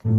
Don't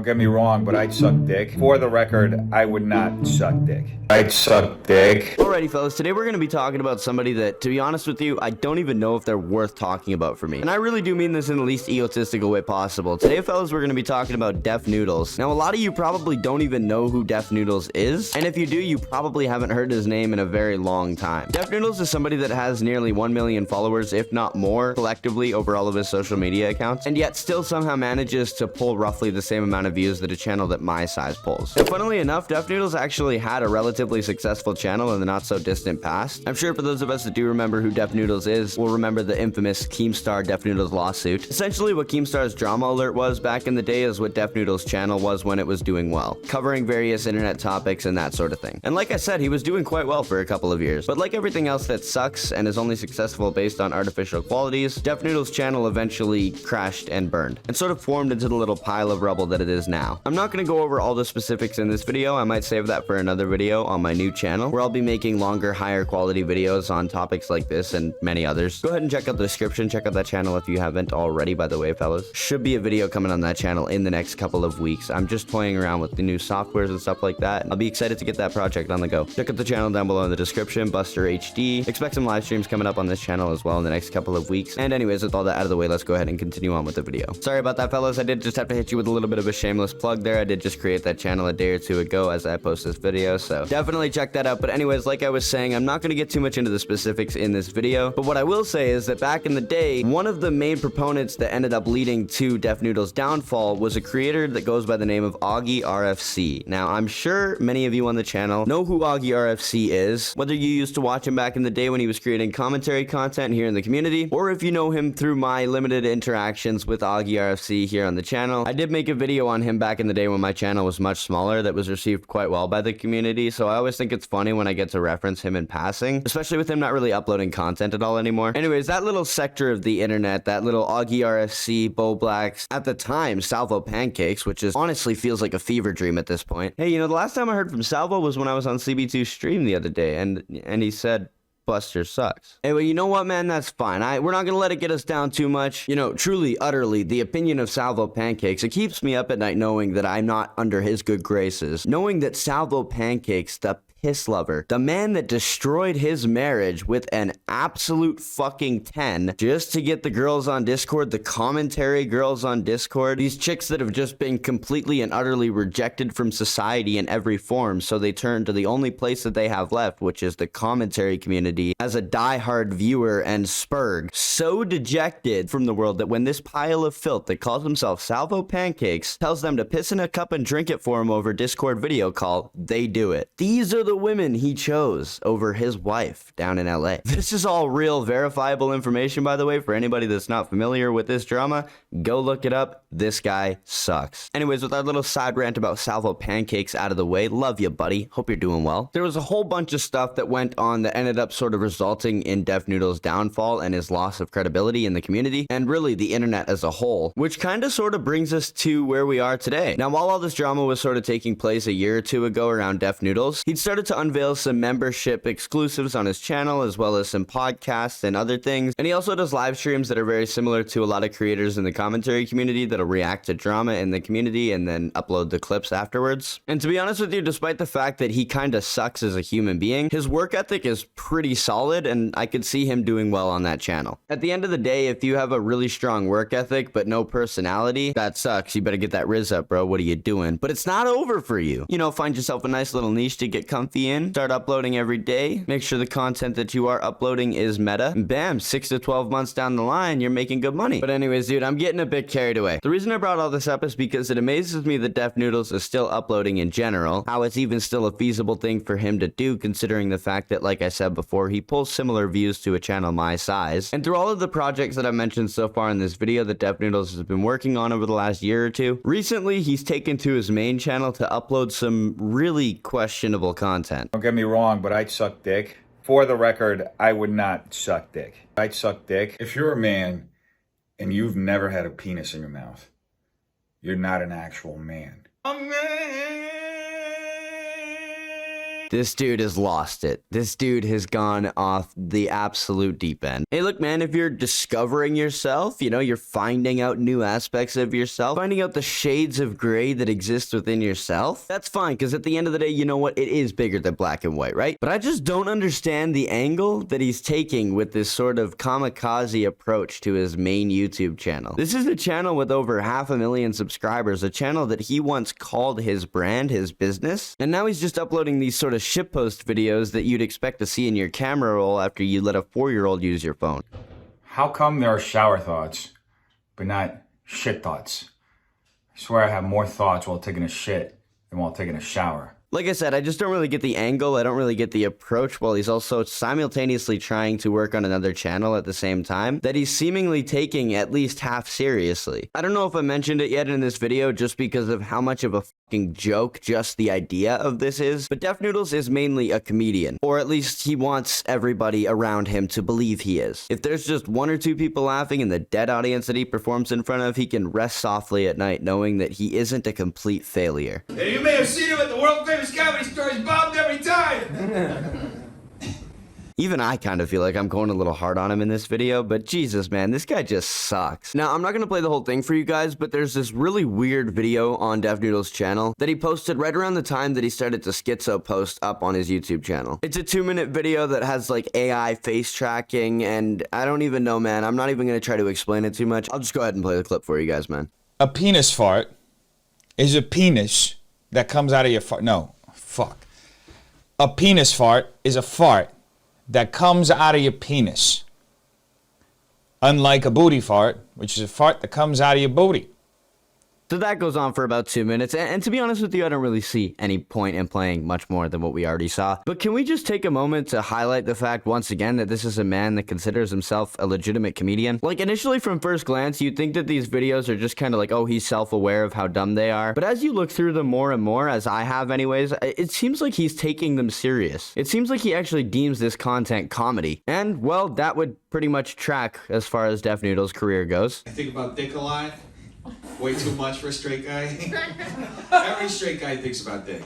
get me wrong, but I'd suck dick. For the record, I would not suck dick. I'd suck dick. Alrighty, fellas, today we're going to be talking about somebody that, to be honest with you, I don't even know if they're worth talking about for me. And I really do mean this in the least egotistical way possible. Today, fellas, we're going to be talking about Def Noodles. Now, a lot of you probably don't even know who Def Noodles is. And if you do, you probably haven't heard his name in a very long time. Def Noodles is somebody that has nearly 1 million followers, if not more, collectively over all of his social media accounts, and yet still somehow manages to pull roughly the same amount of views that a channel that my size pulls. And funnily enough, Def Noodles actually had a relatively successful channel in the not so distant past. I'm sure for those of us that do remember who Def Noodles is, will remember the infamous Keemstar Def Noodles lawsuit. Essentially what Keemstar's drama alert was back in the day is what Def Noodles channel was when it was doing well, covering various internet topics and that sort of thing. And like I said, he was doing quite well for a couple of years. But like everything else that sucks and is only successful based on artificial qualities, Def Noodles channel eventually crashed and burned, and sort of formed into the little pile of rubble that it is now. I'm not going to go over all the specifics in this video. I might save that for another video on my new channel, where I'll be making longer, higher quality videos on topics like this and many others. Go ahead and check out the description. Check out that channel if you haven't already, by the way, fellas. Should be a video coming on that channel in the next couple of weeks. I'm just toying around with the new softwares and stuff like that. I'll be excited to get that project on the go. Check out the channel down below in the description, Buster HD. Expect some live streams coming up on this channel as well in the next couple of weeks. And anyways, with all that out of the way, let's go ahead and continue on with the video. Sorry about that, fellas. I did just have to hit you with a little bit of a shameless plug there. I did just create that channel a day or two ago as I post this video, so definitely check that out. But anyways, like I was saying, I'm not going to get too much into the specifics in this video, but what I will say is that back in the day, one of the main proponents that ended up leading to Def Noodles' downfall was a creator that goes by the name of Augie RFC. Now, I'm sure many of you on the channel know who Augie RFC is, whether you used to watch him back in the day when he was creating commentary content here in the community, or if you know him through my limited interactions with Augie RFC here on the channel. I did make a video on him back in the day when my channel was much smaller that was received quite well by the community, so I always think it's funny when I get to reference him in passing, especially with him not really uploading content at all anymore. Anyways, that little sector of the internet, that little Augie RFC, Bo Blacks, at the time, Salvo Pancakes, which is honestly feels like a fever dream at this point. Hey, you know, the last time I heard from Salvo was when I was on CB2's stream the other day, and he said, Buster sucks. Anyway, you know what, man? That's fine. We're not gonna let it get us down too much. You know, truly, utterly, the opinion of Salvo Pancakes, it keeps me up at night knowing that I'm not under his good graces. Knowing that Salvo Pancakes, the piss lover, the man that destroyed his marriage with an absolute fucking 10 just to get the girls on Discord, the commentary girls on Discord, these chicks that have just been completely and utterly rejected from society in every form, so they turn to the only place that they have left, which is the commentary community, as a diehard viewer and spurg, so dejected from the world that when this pile of filth that calls himself Salvo Pancakes tells them to piss in a cup and drink it for him over Discord video call, they do it. These are the women he chose over his wife down in LA. This is all real verifiable information, by the way, for anybody that's not familiar with this drama. Go look it up. This guy sucks. Anyways, with our little side rant about Salvo Pancakes out of the way, love you, buddy. Hope you're doing well. There was a whole bunch of stuff that went on that ended up sort of resulting in Def Noodles' downfall and his loss of credibility in the community, and really the internet as a whole, which kind of sort of brings us to where we are today. Now, while all this drama was sort of taking place a year or two ago around Def Noodles, he'd started to unveil some membership exclusives on his channel, as well as some podcasts and other things. And he also does live streams that are very similar to a lot of creators in the commentary community that'll react to drama in the community and then upload the clips afterwards. And to be honest with you, despite the fact that he kind of sucks as a human being, his work ethic is pretty solid, and I could see him doing well on that channel. At the end of the day, if you have a really strong work ethic but no personality, that sucks. You better get that Riz up, bro. What are you doing? But it's not over for you. You know, find yourself a nice little niche to get comfy in, start uploading every day, make sure the content that you are uploading is meta, and bam, 6 to 12 months down the line, you're making good money. But anyways, dude, I'm getting a bit carried away. The reason I brought all this up is because it amazes me that Def Noodles is still uploading in general, how it's even still a feasible thing for him to do, considering the fact that, like I said before, he pulls similar views to a channel my size. And through all of the projects that I've mentioned so far in this video that Def Noodles has been working on over the last year or two, recently he's taken to his main channel to upload some really questionable content. Don't get me wrong, but I'd suck dick. For the record, I would not suck dick. I'd suck dick. If you're a man and you've never had a penis in your mouth, you're not an actual man. A man. This dude has lost it. This dude has gone off the absolute deep end. Hey, look, man, if you're discovering yourself, you know, you're finding out new aspects of yourself, finding out the shades of gray that exist within yourself, that's fine, because at the end of the day, you know what? It is bigger than black and white, right? But I just don't understand the angle that he's taking with this sort of kamikaze approach to his main YouTube channel. This is a channel with over 500,000 subscribers, a channel that he once called his brand, his business, and now he's just uploading these sort of shitpost videos that you'd expect to see in your camera roll after you let a 4-year-old use your phone. How come there are shower thoughts, but not shit thoughts? I swear I have more thoughts while taking a shit than while taking a shower. Like I said, I just don't really get the angle, I don't really get the approach, while he's also simultaneously trying to work on another channel at the same time, that he's seemingly taking at least half seriously. I don't know if I mentioned it yet in this video just because of how much of a fucking joke just the idea of this is, but Def Noodles is mainly a comedian, or at least he wants everybody around him to believe he is. If there's just 1 or 2 people laughing in the dead audience that he performs in front of, he can rest softly at night knowing that he isn't a complete failure. Yeah, you may have seen him at the world famous comedy store. He's bombed every time. Even I kind of feel like I'm going a little hard on him in this video, but Jesus, man, this guy just sucks. Now, I'm not going to play the whole thing for you guys, but there's this really weird video on Def Noodles' channel that he posted right around the time that he started to schizo post up on his YouTube channel. It's a 2-minute video that has like AI face tracking, and I don't even know, man. I'm not even going to try to explain it too much. I'll just go ahead and play the clip for you guys, man. A penis fart is a penis that comes out of your fart. No, fuck. A penis fart is a fart that comes out of your penis. Unlike a booty fart, which is a fart that comes out of your booty. So that goes on for about 2 minutes, and to be honest with you, I don't really see any point in playing much more than what we already saw. But can we just take a moment to highlight the fact once again that this is a man that considers himself a legitimate comedian? Like, initially from first glance, you'd think that these videos are just kind of like, oh, he's self-aware of how dumb they are. But as you look through them more and more, as I have anyways, it seems like he's taking them serious. It seems like he actually deems this content comedy. And, well, that would pretty much track as far as Def Noodles' career goes. I think about dick a lot. Way too much for a straight guy. Every straight guy thinks about dick.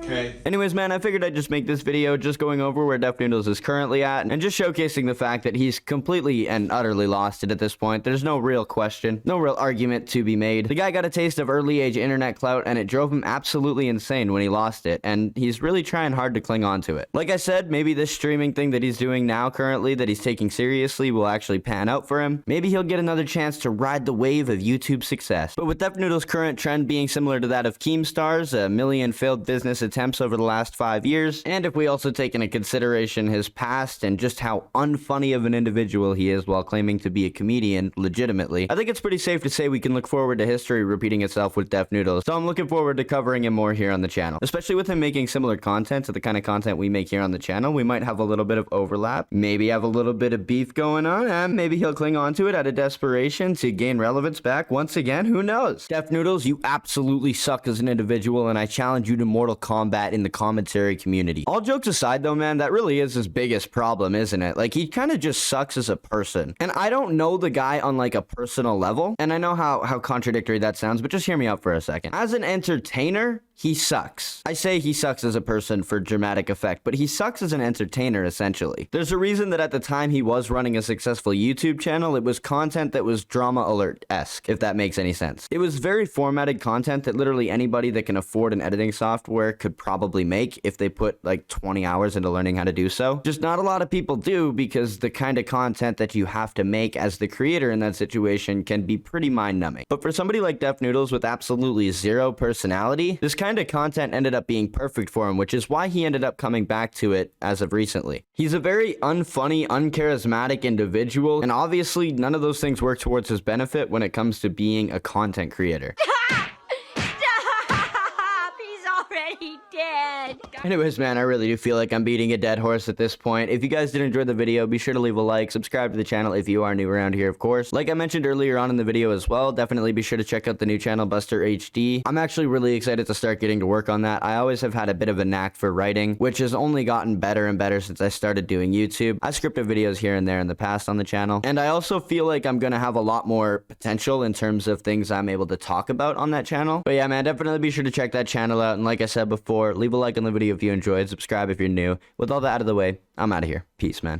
Okay. Anyways, man, I figured I'd just make this video just going over where Def Noodles is currently at and just showcasing the fact that he's completely and utterly lost it at this point. There's no real question, no real argument to be made. The guy got a taste of early age internet clout and it drove him absolutely insane when he lost it, and he's really trying hard to cling on to it. Like I said, maybe this streaming thing that he's doing now currently that he's taking seriously will actually pan out for him. Maybe he'll get another chance to ride the wave of YouTube success. But with Def Noodles' current trend being similar to that of Keemstar's, 1 million failed business attempts over the last 5 years, and if we also take into consideration his past and just how unfunny of an individual he is while claiming to be a comedian legitimately, I think it's pretty safe to say we can look forward to history repeating itself with Def Noodles. So I'm looking forward to covering him more here on the channel, especially with him making similar content to the kind of content we make here on the channel. We might have a little bit of overlap, maybe have a little bit of beef going on, and maybe he'll cling on to it out of desperation to gain relevance back once again. Who knows? Def Noodles, you absolutely suck as an individual, and I challenge you to Mortal Kombat in the commentary community. All jokes aside though, man, that really is his biggest problem, isn't it? Like, he kind of just sucks as a person. And I don't know the guy on like a personal level, and I know how contradictory that sounds, but just hear me out for a second. As an entertainer, he sucks. I say he sucks as a person for dramatic effect, but he sucks as an entertainer, essentially. There's a reason that at the time he was running a successful YouTube channel, it was content that was drama alert-esque, if that makes any sense. It was very formatted content that literally anybody that can afford an editing software could probably make if they put like 20 hours into learning how to do so. Just not a lot of people do, because the kind of content that you have to make as the creator in that situation can be pretty mind-numbing. But for somebody like Def Noodles with absolutely zero personality, this kind of content ended up being perfect for him, which is why he ended up coming back to it as of recently. He's a very unfunny, uncharismatic individual, and obviously none of those things work towards his benefit when it comes to being a content creator. Dead. Anyways, man, I really do feel like I'm beating a dead horse at this point. If you guys did enjoy the video, be sure to leave a like, subscribe to the channel if you are new around here, of course. Like I mentioned earlier on in the video as well, definitely be sure to check out the new channel, Buster HD. I'm actually really excited to start getting to work on that. I always have had a bit of a knack for writing, which has only gotten better and better since I started doing YouTube. I scripted videos here and there in the past on the channel, and I also feel like I'm gonna have a lot more potential in terms of things I'm able to talk about on that channel. But yeah, man, definitely be sure to check that channel out, and like I said before, leave a like on the video video if you enjoyed. Subscribe if you're new. With all that out of the way, I'm out of here. Peace, man.